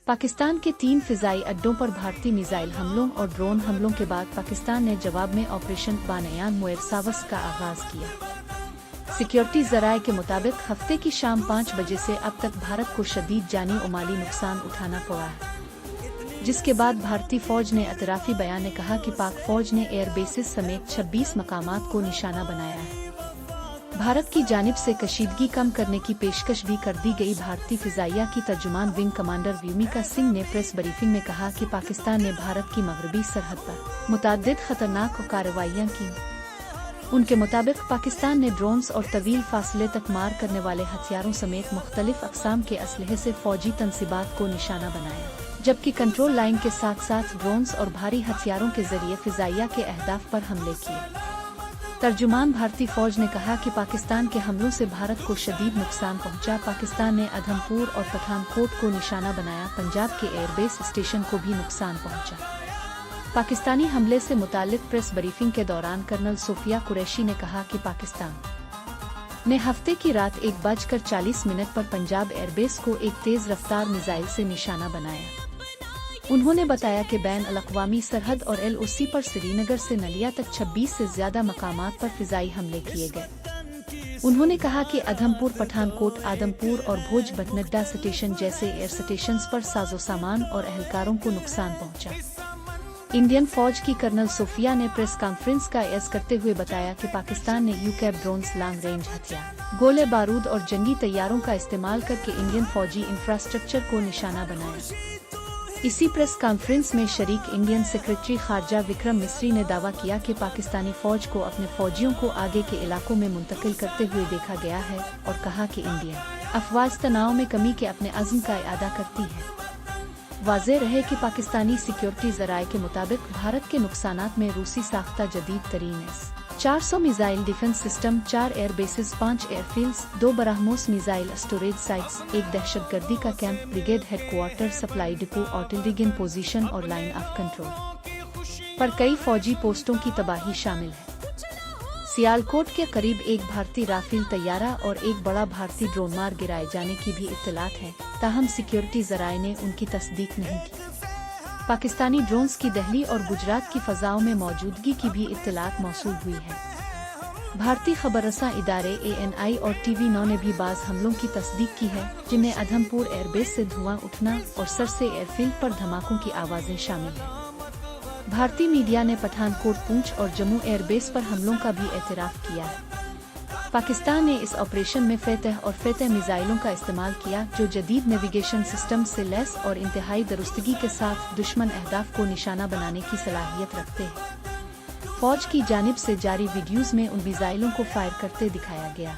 पाकिस्तान के 3 फिजाई अड्डों पर भारतीय मिसाइल हमलों और ड्रोन हमलों के बाद पाकिस्तान ने जवाब में ऑपरेशन बानयान मुएरसावस का आगाज किया। सिक्योरिटी ज़राए के मुताबिक हफ्ते की शाम 5 बजे से अब तक भारत को शदीद जानी और माली नुकसान उठाना पड़ा है, जिसके बाद भारतीय फौज ने एतराफ़ी बयान में कहा कि पाक फौज ने एयर बेसिस समेत 26 मकामात को निशाना बनाया है। भारत की जानिब से कशीदगी कम करने की पेशकश भी कर दी गई। भारतीय फिजाइया की तर्जुमान विंग कमांडर व्योमिका सिंह ने प्रेस ब्रीफिंग में कहा कि पाकिस्तान ने भारत की मगरबी सरहद पर मुतअद्दिद खतरनाक कार्रवाइयाँ की। उनके मुताबिक पाकिस्तान ने ड्रोन्स और तवील फासले तक मार करने वाले हथियारों समेत मुख्तलिफ अक़साम के असलहे से फौजी तंसीबात को निशाना बनाया, जबकि कंट्रोल लाइन के साथ साथ ड्रोन्स और भारी हथियारों के जरिए फिजाइया के अहदाफ पर हमले किए। तर्जुमान भारतीय फौज ने कहा कि पाकिस्तान के हमलों से भारत को शदीद नुकसान पहुंचा। पाकिस्तान ने अधमपुर और पठानकोट को निशाना बनाया। पंजाब के एयरबेस स्टेशन को भी नुकसान पहुंचा। पाकिस्तानी हमले से मुतालिक प्रेस ब्रीफिंग के दौरान कर्नल सोफिया कुरैशी ने कहा कि पाकिस्तान ने हफ्ते की रात 1:40 पर पंजाब एयरबेस को एक तेज रफ्तार मिसाइल से निशाना बनाया। उन्होंने बताया कि बैन अल-अक़वामी सरहद और LOC पर श्रीनगर से नलिया तक 26 से ज्यादा मकामात पर फिजाई हमले किए गए। उन्होंने कहा कि अधमपुर, पठानकोट, आदमपुर और भोज बटनड्डा स्टेशन जैसे एयर स्टेशंस पर साजो सामान और एहलकारों को नुकसान पहुंचा। इंडियन फौज की कर्नल सोफिया ने प्रेस कॉन्फ्रेंस का ऐज़ करते हुए बताया कि पाकिस्तान ने UCAV ड्रोन्स, लॉन्ग रेंज हथियार, गोले बारूद और जंगी तैयारों का इस्तेमाल करके इंडियन फौजी इंफ्रास्ट्रक्चर को निशाना बनाया। इसी प्रेस कॉन्फ्रेंस में शरीक इंडियन सेक्रेटरी खारजा विक्रम मिस्री ने दावा किया कि पाकिस्तानी फौज को अपने फौजियों को आगे के इलाकों में मुंतकिल करते हुए देखा गया है और कहा कि इंडियन अफवाज तनाव में कमी के अपने अज़्म का इरादा करती है। वाज़ेह रहे कि पाकिस्तानी सिक्योरिटी ज़राए के मुताबिक भारत के नुकसानात में रूसी साख्ता जदीद तरीन S-400 missile defence system, 4 air bases, 5 airfields, 2 BrahMos missile storage sites, एक दहशतगर्दी का camp, brigade headquarter, supply depot, artillery in position और लाइन ऑफ कंट्रोल पर कई फौजी पोस्टों की तबाही शामिल है। सियालकोट के करीब एक भारतीय राफेल तैयारा और एक बड़ा भारतीय ड्रोन मार गिराए जाने की भी इत्तलात है, ताहम सिक्योरिटी ज़राए ने उनकी तस्दीक नहीं की। पाकिस्तानी ड्रोन्स की दिल्ली और गुजरात की फ़ज़ाओं में मौजूदगी की भी इत्तलात मौसूल हुई है। भारतीय खबररसां इदारे ANI और TV9 ने भी बाज़ हमलों की तस्दीक की है, जिनमें अधमपुर एयरबेस से धुआं उठना और सरसे एयरफील्ड पर धमाकों की आवाज़ें शामिल हैं। भारतीय मीडिया ने पठानकोट, पूंछ और जम्मू एयरबेस पर हमलों का भी एतराफ़ किया है। पाकिस्तान ने इस ऑपरेशन में फतह और फतह मिसाइलों का इस्तेमाल किया, जो जदीद नेविगेशन सिस्टम से लैस और इंतहाई दुरुस्तगी के साथ दुश्मन अहदाफ को निशाना बनाने की सलाहियत रखते हैं। फौज की जानिब से जारी वीडियोज़ में उन मिसाइलों को फायर करते दिखाया गया।